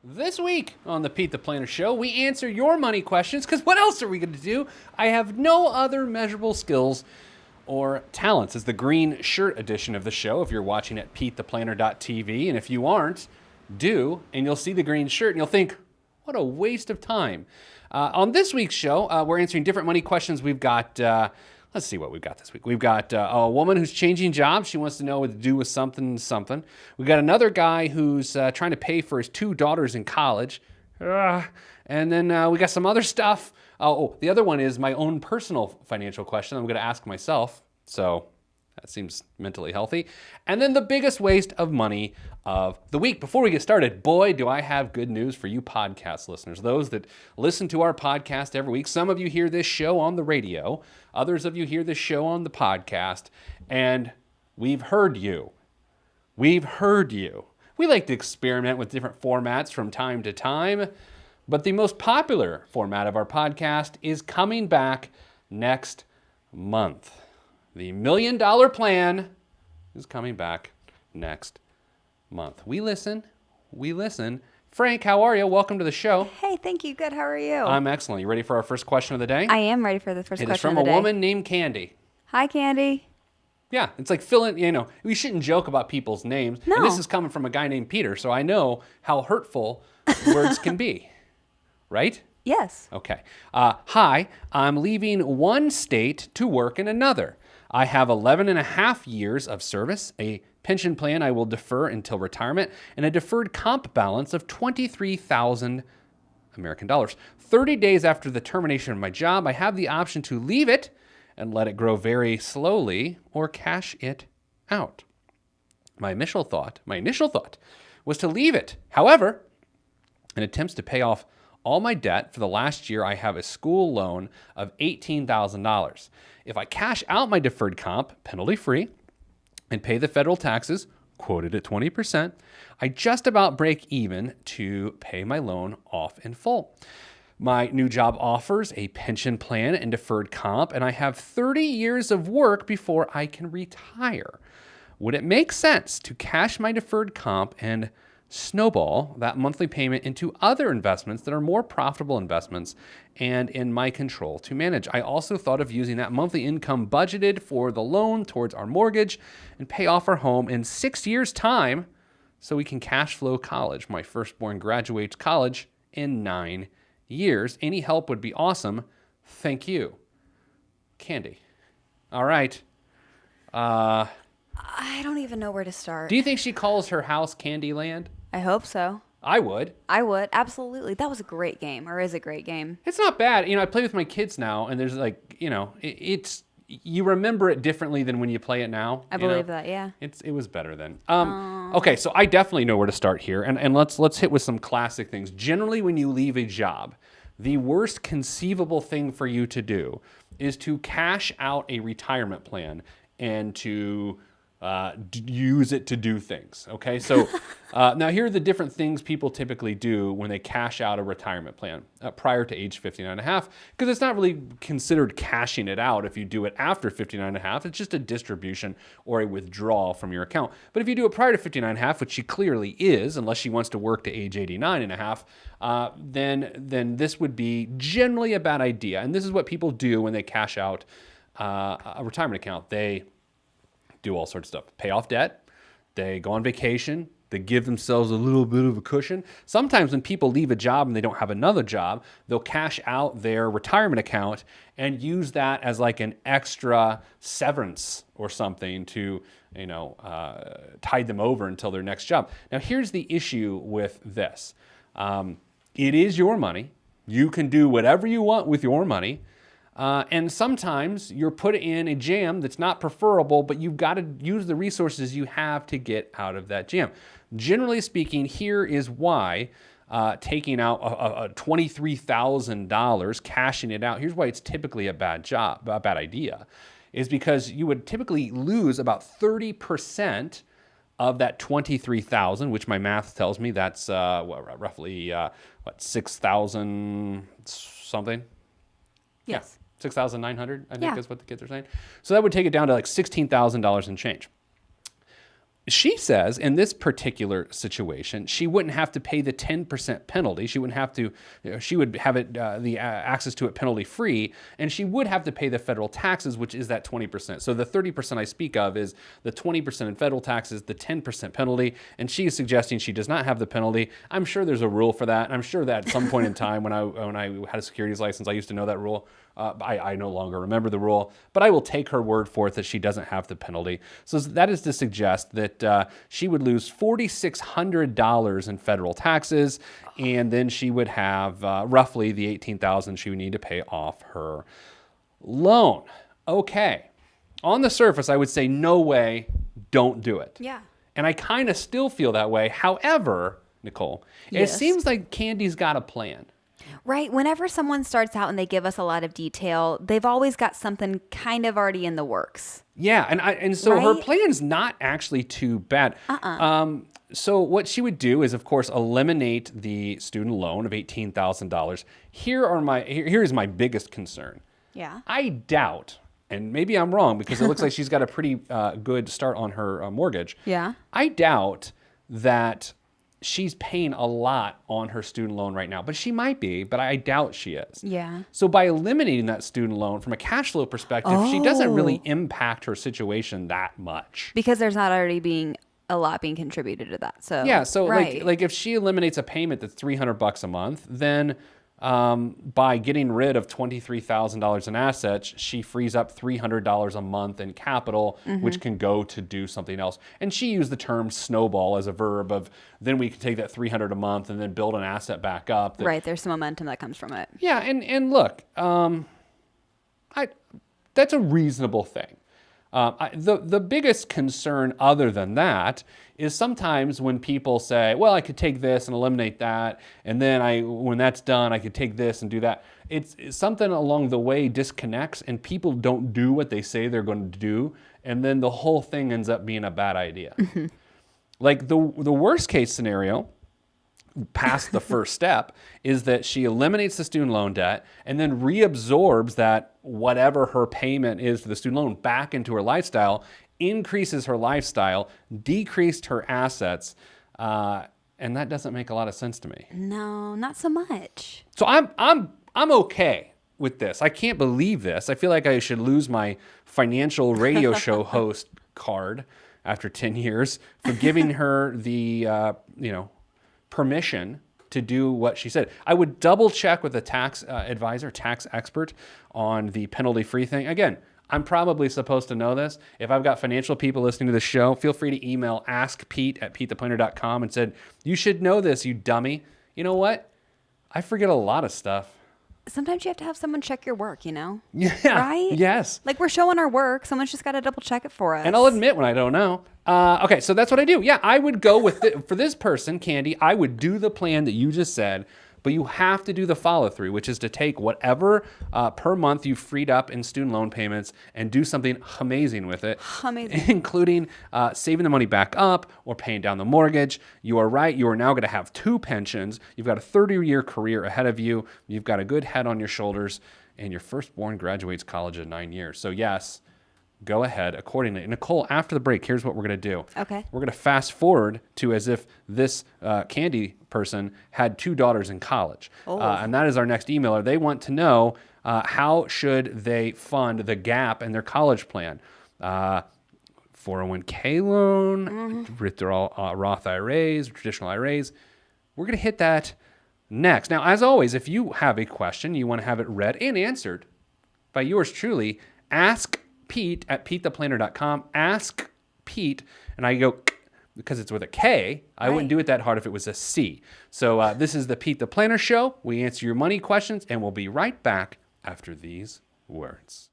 This week on the Pete the Planner Show, we answer your money questions, because what else are we going to do? I have no other measurable skills or talents. It's the green shirt edition of the show if you're watching at PeteThePlanner.tv, and if you aren't, do, and you'll see the green shirt and you'll think, what a waste of time. On this week's show, we're answering different money questions. We've got... let's see what we've got this week. We've got a woman who's changing jobs. She wants to know what to do with something. We've got another guy who's trying to pay for his 2 daughters in college. And then we got some other stuff. The other one is my own personal financial question I'm going to ask myself. So that seems mentally healthy. And then the biggest waste of money of the week. Before we get started, boy, do I have good news for you podcast listeners. Those that listen to our podcast every week. Some of you hear this show on the radio. Others of you hear this show on the podcast. And we've heard you. We've heard you. We like to experiment with different formats from time to time. But the most popular format of our podcast is coming back next month. The $1 Million Plan is coming back next month. We listen. Frank, how are you? Welcome to the show. Hey, thank you. Good. How are you? I'm excellent. You ready for our first question of the day? I am ready for the first It question is from of the a day. woman named Candy. Hi, Candy. Yeah, it's like we shouldn't joke about people's names. No. And this is coming from a guy named Peter, so I know how hurtful words can be. Right? Yes. Okay. Hi, I'm leaving one state to work in another. I have 11 and a half years of service, a pension plan I will defer until retirement, and a deferred comp balance of 23,000 American dollars. 30 days after the termination of my job, I have the option to leave it and let it grow very slowly or cash it out. My initial thought was to leave it. However, in attempts to pay off all my debt for the last year, I have a school loan of $18,000. If I cash out my deferred comp, penalty-free, and pay the federal taxes, quoted at 20%, I just about break even to pay my loan off in full. My new job offers a pension plan and deferred comp, and I have 30 years of work before I can retire. Would it make sense to cash my deferred comp and snowball that monthly payment into other investments that are more profitable investments and in my control to manage? I also thought of using that monthly income budgeted for the loan towards our mortgage and pay off our home in 6 years' time so we can cash flow college. My firstborn graduates college in 9 years. Any help would be awesome. Thank you. Candy. All right. I don't even know where to start. Do you think she calls her house Candyland? I hope so. I would. I would. Absolutely. That was a great game, or is a great game. It's not bad. I play with my kids now, and there's it's you remember it differently than when you play it now. I believe that, yeah. It was better then. Okay, so I definitely know where to start here, and let's hit with some classic things. Generally, when you leave a job, the worst conceivable thing for you to do is to cash out a retirement plan and to use it to do things. Okay, so now here are the different things people typically do when they cash out a retirement plan prior to age 59 and a half, because it's not really considered cashing it out if you do it after 59 and a half. It's just a distribution or a withdrawal from your account. But if you do it prior to 59 and a half, which she clearly is, unless she wants to work to age 89 and a half, then this would be generally a bad idea. And this is what people do when they cash out a retirement account. They do all sorts of stuff. Pay off debt. They go on vacation. They give themselves a little bit of a cushion. Sometimes when people leave a job and they don't have another job, they'll cash out their retirement account and use that as like an extra severance or something to, tide them over until their next job. Now, here's the issue with this. It is your money. You can do whatever you want with your money. And sometimes you're put in a jam that's not preferable, but you've got to use the resources you have to get out of that jam. Generally speaking, here is why taking out a $23,000, cashing it out, here's why it's typically a bad idea, is because you would typically lose about 30% of that 23,000, which my math tells me that's roughly 6,000 something. Yes. Yeah. 6,900, I think is what the kids are saying. So that would take it down to like $16,000 and change. she says in this particular situation, she wouldn't have to pay the 10% penalty. She wouldn't have to, she would have it, access to it penalty free, and she would have to pay the federal taxes, which is that 20%. So the 30% I speak of is the 20% in federal taxes, the 10% penalty, and she is suggesting she does not have the penalty. I'm sure there's a rule for that, and I'm sure that at some point in time when I had a securities license, I used to know that rule. I no longer remember the rule, but I will take her word for it that she doesn't have the penalty. So that is to suggest that she would lose $4,600 in federal taxes, and then she would have roughly the $18,000 she would need to pay off her loan. Okay. On the surface, I would say, no way, don't do it. Yeah. And I kind of still feel that way. However, Nicole, Yes. it seems like Candy's got a plan. Right. Whenever someone starts out and they give us a lot of detail, they've always got something kind of already in the works. Yeah, and so her Right? plan's not actually too bad. So what she would do is, of course, eliminate the student loan of $18,000. Here's my biggest concern. Yeah. I doubt, and maybe I'm wrong because it looks like she's got a pretty good start on her mortgage. Yeah. I doubt that she's paying a lot on her student loan right now, but she might be, but I doubt she is. Yeah. So by eliminating that student loan from a cash flow perspective, she doesn't really impact her situation that much. Because there's not already being a lot being contributed to that. So Yeah, so right. like if she eliminates a payment that's $300 a month, then by getting rid of $23,000 in assets, she frees up $300 a month in capital, which can go to do something else. And she used the term snowball as a verb of then we can take that $300 a month and then build an asset back up. Right. There's some momentum that comes from it. Yeah, and look, that's a reasonable thing. The biggest concern other than that is sometimes when people say, well, I could take this and eliminate that, and then when that's done, I could take this and do that. It's something along the way disconnects, and people don't do what they say they're going to do, and then the whole thing ends up being a bad idea. Like the worst case scenario, past the first step, is that she eliminates the student loan debt and then reabsorbs that whatever her payment is for the student loan back into her lifestyle, increases her lifestyle, decreased her assets, and that doesn't make a lot of sense to me. No, not so much. So I'm okay with this. I can't believe this. I feel like I should lose my financial radio show host card after 10 years for giving her the permission to do what she said. I would double check with a tax advisor, tax expert on the penalty-free thing. Again, I'm probably supposed to know this. If I've got financial people listening to the show, feel free to email askpete@petetheplanner.com and said, you should know this, you dummy. You know what? I forget a lot of stuff. Sometimes you have to have someone check your work, Yeah. Right? Yes. Like we're showing our work. Someone's just got to double check it for us. And I'll admit when I don't know. Okay, so that's what I do. Yeah, I would go with for this person, Candy, I would do the plan that you just said, but you have to do the follow through, which is to take whatever per month you've freed up in student loan payments and do something amazing with it. Amazing. Including saving the money back up or paying down the mortgage. You are right. You are now going to have 2 pensions. You've got a 30-year career ahead of you. You've got a good head on your shoulders, and your firstborn graduates college in 9 years. So yes, go ahead accordingly. Nicole, after the break, here's what we're going to do. Okay. We're going to fast forward to as if this Candy person had 2 daughters in college. And that is our next emailer. They want to know how should they fund the gap in their college plan. 401k loan, withdrawal Roth IRAs, traditional IRAs. We're going to hit that next. Now, as always, if you have a question, you want to have it read and answered by yours truly, ask Pete@PeteThePlanner.com. Ask Pete, and I go because it's with a K. I wouldn't do it that hard if it was a C. So this is the Pete the Planner Show. We answer your money questions, and we'll be right back after these words.